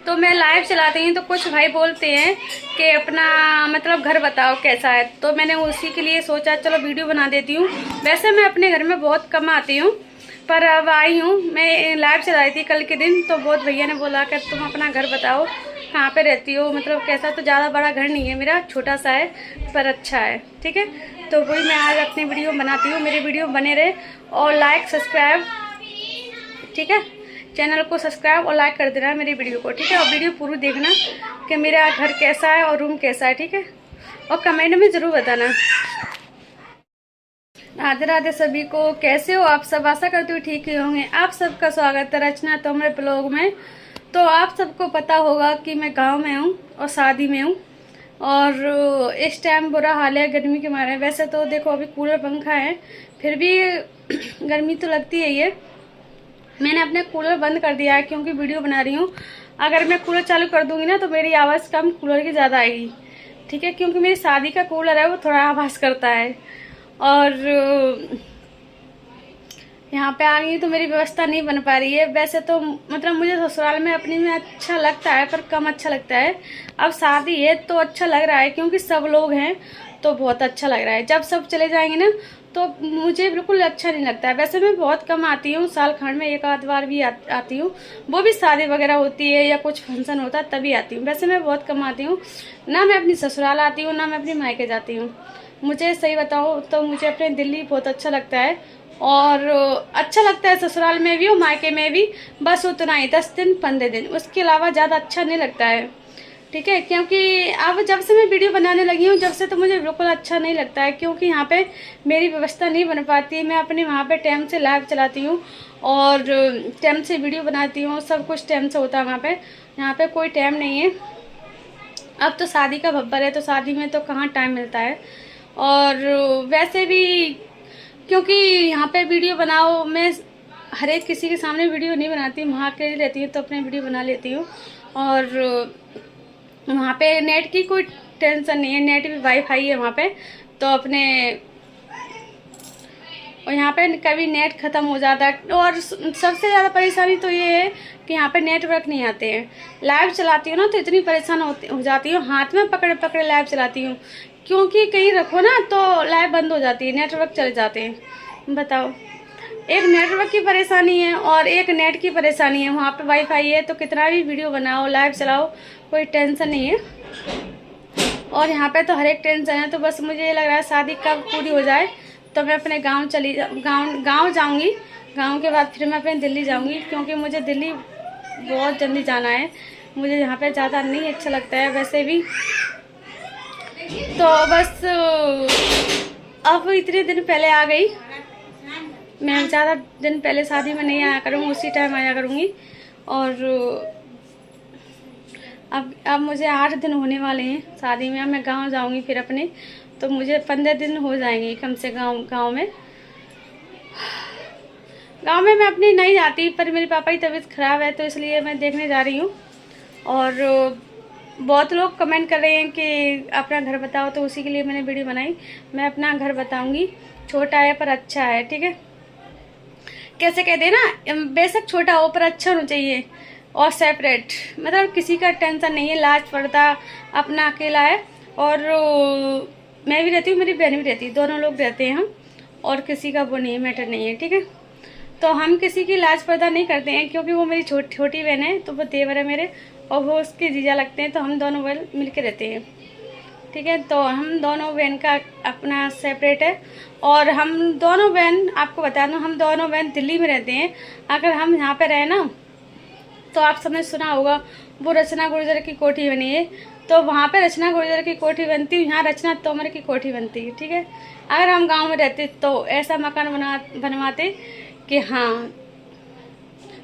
तो मैं लाइव चलाती हूँ तो कुछ भाई बोलते हैं कि अपना मतलब घर बताओ कैसा है, तो मैंने उसी के लिए सोचा चलो वीडियो बना देती हूँ। वैसे मैं अपने घर में बहुत कम आती हूँ, पर अब आई हूँ। मैं लाइव चला रही थी कल के दिन, तो बहुत भैया ने बोला कि तुम अपना घर बताओ कहाँ पे रहती हो, मतलब कैसा। तो ज़्यादा बड़ा घर नहीं है मेरा, छोटा सा है पर अच्छा है, ठीक है। तो वही मैं आज अपनी वीडियो बनाती हूँ। मेरी वीडियो बने रहे और लाइक सब्सक्राइब, ठीक है। चैनल को सब्सक्राइब और लाइक कर देना मेरी वीडियो को, ठीक है। और वीडियो पूरी देखना कि मेरा घर कैसा है और रूम कैसा है, ठीक है। और कमेंट में ज़रूर बताना। राधे राधे सभी को, कैसे हो आप सब? आशा करती हूँ ठीक ही होंगे। आप सबका स्वागत है रचना तोमर ब्लॉग में। तो आप सबको पता होगा कि मैं गांव में हूँ और शादी में हूँ, और इस टाइम बुरा हाल है गर्मी के मारे। वैसे तो देखो अभी कूलर पंखा है, फिर भी गर्मी तो लगती है। ये मैंने अपने कूलर बंद कर दिया है क्योंकि वीडियो बना रही हूँ। अगर मैं कूलर चालू कर दूंगी ना तो मेरी आवाज़ कम कूलर की ज़्यादा आएगी, ठीक है। क्योंकि मेरी शादी का कूलर है वो थोड़ा आवाज़ करता है। और यहाँ पे आ गई तो मेरी व्यवस्था नहीं बन पा रही है। वैसे तो मतलब मुझे ससुराल में अपनी में अच्छा लगता है, पर कम अच्छा लगता है। अब शादी है तो अच्छा लग रहा है क्योंकि सब लोग हैं तो बहुत अच्छा लग रहा है। जब सब चले जाएंगे ना तो मुझे बिल्कुल अच्छा नहीं लगता है। वैसे मैं बहुत कम आती हूँ, साल खंड में एक आध बार भी आती हूँ, वो भी शादी वगैरह होती है या कुछ फंक्शन होता है तभी आती हूँ। वैसे मैं बहुत कम आती हूँ, ना मैं अपनी ससुराल आती हूँ ना मैं अपनी मायके जाती हूँ। मुझे सही बताऊँ तो मुझे अपने दिल्ली बहुत अच्छा लगता है, और अच्छा लगता है ससुराल में भी और मायके में भी। बस उतना ही 10 दिन 15 दिन, उसके अलावा ज़्यादा अच्छा नहीं लगता है, ठीक है। क्योंकि अब जब से मैं वीडियो बनाने लगी हूँ जब से तो मुझे बिल्कुल अच्छा नहीं लगता है, क्योंकि यहाँ पे मेरी व्यवस्था नहीं बन पाती। मैं अपने वहाँ पे टाइम से लाइव चलाती हूँ और टाइम से वीडियो बनाती हूँ, सब कुछ टाइम से होता है वहाँ पे। यहाँ पे कोई टाइम नहीं है। अब तो शादी का भब्बर है तो शादी में तो कहाँ टाइम मिलता है। और वैसे भी क्योंकि यहाँ पे वीडियो बनाओ, मैं हर एक किसी के सामने वीडियो नहीं बनाती, वहाँ अकेली रहती हूँ तो अपने वीडियो बना लेती हूँ। और वहाँ पे नेट की कोई टेंशन नहीं है, नेट भी वाईफाई है वहाँ पे, तो अपने। और यहाँ पे कभी नेट ख़त्म हो जाता है। और सबसे ज़्यादा परेशानी तो ये है कि यहाँ पे नेटवर्क नहीं आते हैं। लाइव चलाती हूँ ना तो इतनी परेशान हो जाती हूँ, हाथ में पकड़े पकड़े लाइव चलाती हूँ, क्योंकि कहीं रखो ना तो लाइव बंद हो जाती है, नेटवर्क चले जाते हैं। बताओ, एक नेटवर्क की परेशानी है और एक नेट की परेशानी है। वहाँ पे वाईफाई है तो कितना भी वीडियो बनाओ लाइव चलाओ कोई टेंशन नहीं है, और यहाँ पे तो हर एक टेंशन है। तो बस मुझे ये लग रहा है शादी कब पूरी हो जाए तो मैं अपने गांव गांव जाऊंगी। गांव के बाद फिर मैं अपने दिल्ली जाऊंगी, क्योंकि मुझे दिल्ली बहुत जल्दी जाना है। मुझे यहाँ पे ज़्यादा नहीं अच्छा लगता है वैसे भी। तो बस अब इतने दिन पहले आ गई मैं, ज़्यादा दिन पहले शादी में नहीं आया करूँगी, उसी टाइम आया करूँगी। और अब मुझे 8 दिन होने वाले हैं शादी में। अब मैं गांव जाऊंगी फिर अपने, तो मुझे 15 दिन हो जाएंगे कम से गांव में। गांव में मैं अपनी नहीं जाती, पर मेरे पापा की तबीयत ख़राब है तो इसलिए मैं देखने जा रही हूँ। और बहुत लोग कमेंट कर रहे हैं कि अपना घर बताओ, तो उसी के लिए मैंने वीडियो बनाई। मैं अपना घर बताऊँगी, छोटा है पर अच्छा है, ठीक है। कैसे कहते हैं ना, बेशक छोटा हो पर अच्छा होना चाहिए और सेपरेट, मतलब किसी का टेंशन नहीं है, लाज पर्दा अपना अकेला है। और मैं भी रहती हूँ, मेरी बहन भी रहती है, दोनों लोग रहते हैं हम, और किसी का वो नहीं, मैटर नहीं है, ठीक है। तो हम किसी की लाज पर्दा नहीं करते हैं, क्योंकि वो मेरी छोटी बहन है तो वो देवर है मेरे, और वो उसके जीजा लगते हैं, तो हम दोनों बहन मिल के रहते हैं, ठीक है। तो हम दोनों बहन का अपना सेपरेट है। और हम दोनों बहन, आपको बता दूं, हम दोनों बहन दिल्ली में रहते हैं। अगर हम यहाँ पे रहे ना तो आप सबने सुना होगा वो रचना गुर्जर की कोठी बनी है, तो वहाँ पे रचना गुर्जर की कोठी बनती है, यहाँ रचना तोमर की कोठी बनती है, ठीक है। अगर हम गांव में रहते तो ऐसा मकान बनवाते कि हाँ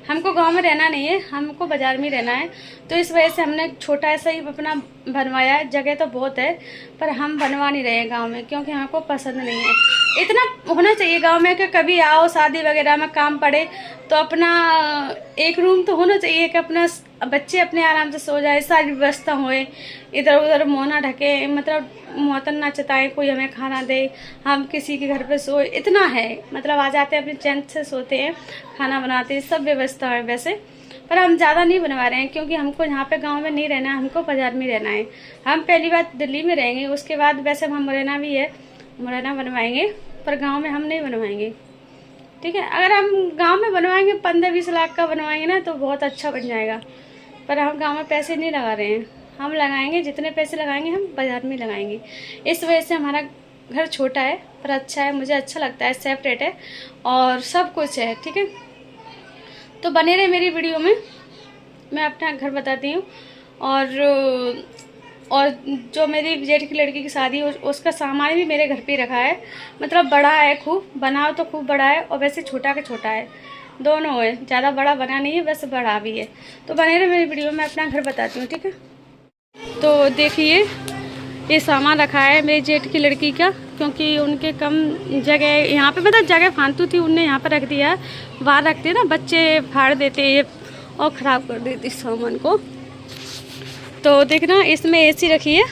हमको गांव में रहना नहीं है, हमको बाज़ार में रहना है। तो इस वजह से हमने छोटा ऐसा ही अपना बनवाया है। जगह तो बहुत है पर हम बनवा नहीं रहे हैं गांव में, क्योंकि हमको पसंद नहीं है। इतना होना चाहिए गांव में कि कभी आओ शादी वगैरह में काम पड़े तो अपना एक रूम तो होना चाहिए कि अपना बच्चे अपने आराम से सो जाए, सारी व्यवस्था होए, इधर उधर मुँह ना ढके, मतलब मुँहतन ना चताए, कोई हमें खाना दे, हम किसी के घर पे सोए, इतना है। मतलब आ जाते हैं अपने चैन से सोते हैं, खाना बनाते हैं, सब व्यवस्था है वैसे। पर हम ज़्यादा नहीं बनवा रहे हैं क्योंकि हमको यहाँ पे गांव में नहीं रहना है, हमको बाज़ार में रहना है। हम पहली बार दिल्ली में रहेंगे, उसके बाद वैसे हम मुरैना भी है, मुरैना बनवाएंगे, पर गाँव में हम नहीं बनवाएंगे। ठीक है, अगर हम गांव में बनवाएंगे 15-20 लाख का बनवाएंगे ना तो बहुत अच्छा बन जाएगा, पर हम गांव में पैसे नहीं लगा रहे हैं। हम लगाएंगे जितने पैसे लगाएंगे हम बाज़ार में लगाएंगे। इस वजह से हमारा घर छोटा है पर अच्छा है, मुझे अच्छा लगता है, सेपरेट है और सब कुछ है। ठीक है, तो बने रहे मेरी वीडियो में, मैं अपना घर बताती हूँ। और जो मेरी जेठ की लड़की की शादी है उसका सामान भी मेरे घर पे रखा है, मतलब बड़ा है खूब, बना तो खूब बड़ा है और वैसे छोटा का छोटा है, दोनों है, ज़्यादा बड़ा बना नहीं है, वैसे बड़ा भी है। तो बने रहे मेरी वीडियो में, अपना घर बताती हूँ। ठीक है, तो देखिए ये सामान रखा है मेरी जेठ की लड़की का, क्योंकि उनके कम जगह यहाँ पे, मतलब जगह फालतू थी, उनने यहाँ पर रख दिया। बाहर रखते ना बच्चे फाड़ देते ये और ख़राब कर देते इस सामान को। तो देखना इसमें एसी रखी है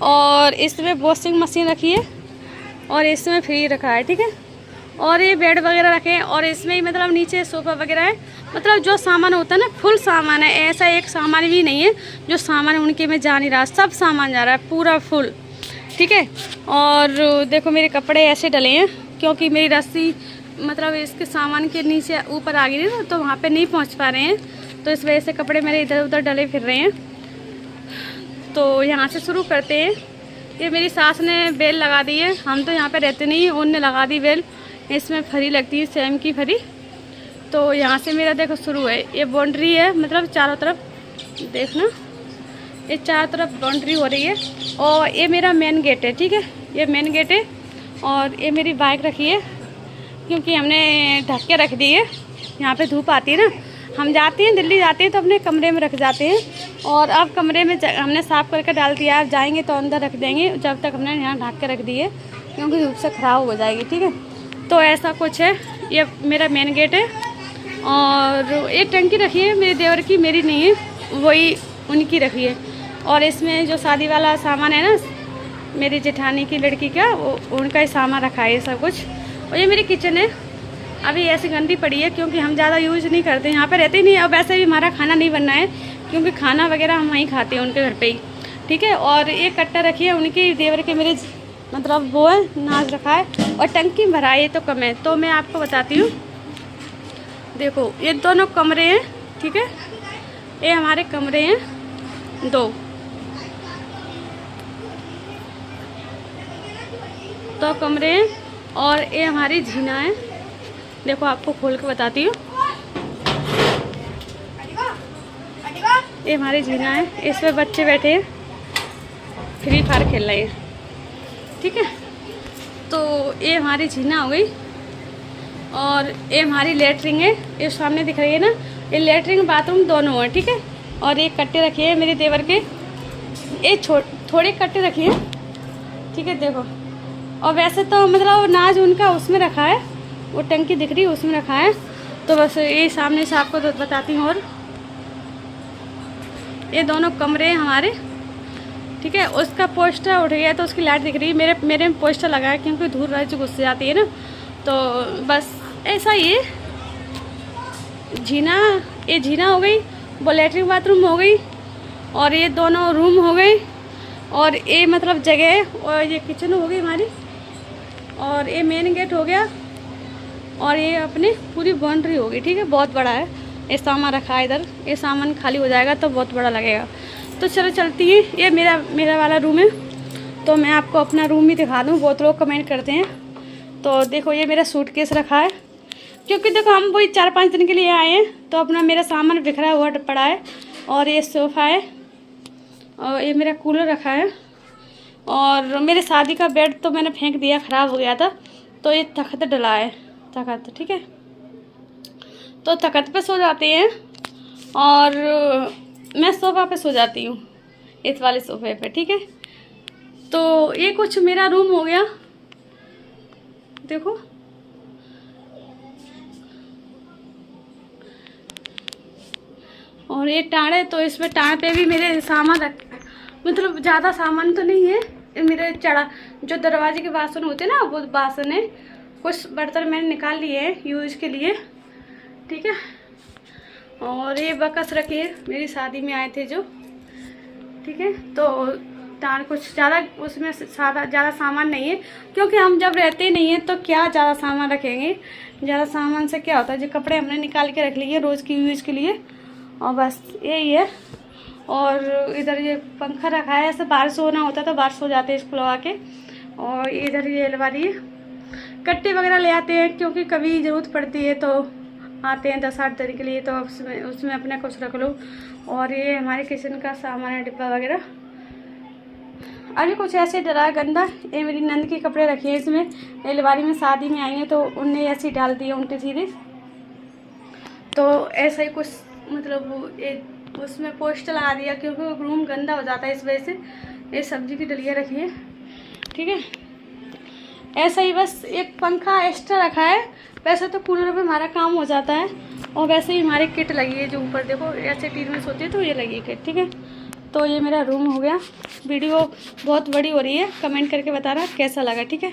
और इसमें वॉशिंग मशीन रखी है और इसमें फ्रिज रखा है। ठीक है, और ये बेड वगैरह रखे हैं और इसमें ही मतलब नीचे सोफ़ा वगैरह है। मतलब जो सामान होता है ना फुल सामान है, ऐसा एक सामान भी नहीं है जो सामान उनके में जा नहीं रहा, सब सामान जा रहा है पूरा फुल। ठीक है, और देखो मेरे कपड़े ऐसे डले हैं क्योंकि मेरी रस्सी मतलब इसके सामान के नीचे ऊपर आ गई ना, तो वहाँ पे नहीं पहुँच पा रहे हैं, तो इस वजह से कपड़े मेरे इधर उधर डले फिर रहे हैं। तो यहाँ से शुरू करते हैं। ये मेरी सास ने बेल लगा दी है, हम तो यहाँ पे रहते नहीं हैं, उनने लगा दी बेल, इसमें फरी लगती है सेम की फरी। तो यहाँ से मेरा देखो शुरू है, ये बाउंड्री है, मतलब चारों तरफ देखना, ये चारों तरफ बाउंड्री हो रही है और ये मेरा मेन गेट है। ठीक है, ये मेन गेट है और ये मेरी बाइक रखी है क्योंकि हमने ढक के रख दी है, यहाँ पे धूप आती है ना, हम जाते हैं दिल्ली जाते हैं तो अपने कमरे में रख जाते हैं, और अब कमरे में हमने साफ़ करके डाल दिया, अब जाएंगे तो अंदर रख देंगे, जब तक हमने यहाँ ढक के रख दी है क्योंकि धूप से ख़राब हो जाएगी। ठीक है, तो ऐसा कुछ है, ये मेरा मेन गेट है। और एक टंकी रखी है मेरे देवर की, मेरी नहीं है, वही उनकी रखी है। और इसमें जो शादी वाला सामान है ना मेरी जेठानी की लड़की का, वो उनका ही सामान रखा है सब कुछ। और ये मेरी किचन है, अभी ऐसी गंदी पड़ी है क्योंकि हम ज़्यादा यूज़ नहीं करते, यहाँ पे रहते ही नहीं, और वैसे भी हमारा खाना नहीं बनना है क्योंकि खाना वगैरह हम वहीं खाते हैं उनके घर पे ही। ठीक है, और एक कट्टा रखी है उनकी देवर के, मेरे मतलब वो है, नाज रखा है और टंकी भरा है, ये तो कम है। तो मैं आपको बताती हूँ, देखो ये दोनों कमरे हैं। ठीक है, ये हमारे कमरे हैं 2 कमरे हैं और ये हमारी झीना है। देखो आपको खोल के बताती हूँ, ये हमारी झीना है, इस पर बच्चे बैठे हैं फ्री फायर खेल रहे हैं। ठीक है, तो ये हमारी झीना हो गई और ये हमारी लेटरिन है, ये सामने दिख रही है ना, ये लेटरिन बाथरूम दोनों है। ठीक है, और ये कट्टे रखे हैं मेरे देवर के, ये थोड़े कट्टे रखे हैं। ठीक है, देखो, और वैसे तो मतलब नाज उनका उसमें रखा है, वो टंकी दिख रही है उसमें रखा है। तो बस ये सामने से आपको तो बताती हूँ। और ये दोनों कमरे हैं हमारे। ठीक है, उसका पोस्टर उठ गया तो उसकी लाइट दिख रही है, मेरे में पोस्टर लगा है क्योंकि धूल रात घुस जाती है ना, तो बस ऐसा ही है। ये झीना हो गई, वो लेटरिन बाथरूम हो गई और ये दोनों रूम हो गए और ये मतलब जगह है, और ये किचन हो गई हमारी, और ये मेन गेट हो गया और ये अपनी पूरी बाउंड्री होगी। ठीक है, बहुत बड़ा है, ये सामान रखा है इधर, ये सामान खाली हो जाएगा तो बहुत बड़ा लगेगा। तो चलो चलती है, ये मेरा वाला रूम है, तो मैं आपको अपना रूम भी दिखा दूँ, बहुत लोग कमेंट करते हैं। तो देखो ये मेरा सूटकेस रखा है क्योंकि देखो हम वही 4-5 दिन के लिए आए हैं, तो अपना मेरा सामान बिखरा हुआ पड़ा है। और ये सोफ़ा है और ये मेरा कूलर रखा है, और मेरे शादी का बेड तो मैंने फेंक दिया, ख़राब हो गया था, तो ये तख्त डला है, तख्त। ठीक है, तो तख्त पे सो जाते हैं और मैं सोफ़ा पे सो जाती हूँ, इस वाले सोफ़े पे। ठीक है, तो ये कुछ मेरा रूम हो गया। देखो और ये टाँड़, तो इसमें टाँड़ पे भी मेरे सामान मतलब ज़्यादा सामान तो नहीं है, मेरे जो दरवाजे के बासन होते हैं ना, वो बासन है, कुछ बर्तन मैंने निकाल लिए हैं यूज़ के लिए। ठीक है, और ये बकस रखी है, मेरी शादी में आए थे जो, ठीक है। तो तार कुछ ज़्यादा उसमें ज़्यादा सामान नहीं है, क्योंकि हम जब रहते नहीं हैं तो क्या ज़्यादा सामान रखेंगे। ज़्यादा सामान से क्या होता है, जो कपड़े हमने निकाल के रख लिए रोज़ की यूज़ के लिए, और बस यही है। और इधर ये पंखा रखा है, ऐसे बारिश होना होता है तो बारिश हो जाते हैं इसको लगा के। और इधर ये अलमारी है, कट्टे वगैरह ले आते हैं क्योंकि कभी ज़रूरत पड़ती है तो आते हैं 10-8 दिन के लिए, तो उसमें अपना कुछ रख लो। और ये हमारे किचन का सामान है, डिब्बा वगैरह। अभी कुछ ऐसे डरा है गंदा, ये मेरी नंद के कपड़े रखे हैं इसमें, अलमारी में शादी में आई हैं तो उनने ऐसे डाल दिए उल्टे सीधे। तो ऐसा ही कुछ मतलब उसमें पोस्टर लगा दिया क्योंकि रूम गंदा हो जाता है इस वजह से। ये सब्जी की डलिया रखी है, ठीक है। ऐसा ही बस एक पंखा एक्स्ट्रा रखा है, वैसे तो कूलर पे हमारा काम हो जाता है। और वैसे ही हमारी किट लगी है जो ऊपर देखो ऐसे टीन में सोती है तो ये लगी है किट, ठीक है। तो ये मेरा रूम हो गया। वीडियो बहुत बड़ी हो रही है, कमेंट करके बताना कैसा लगा, ठीक है।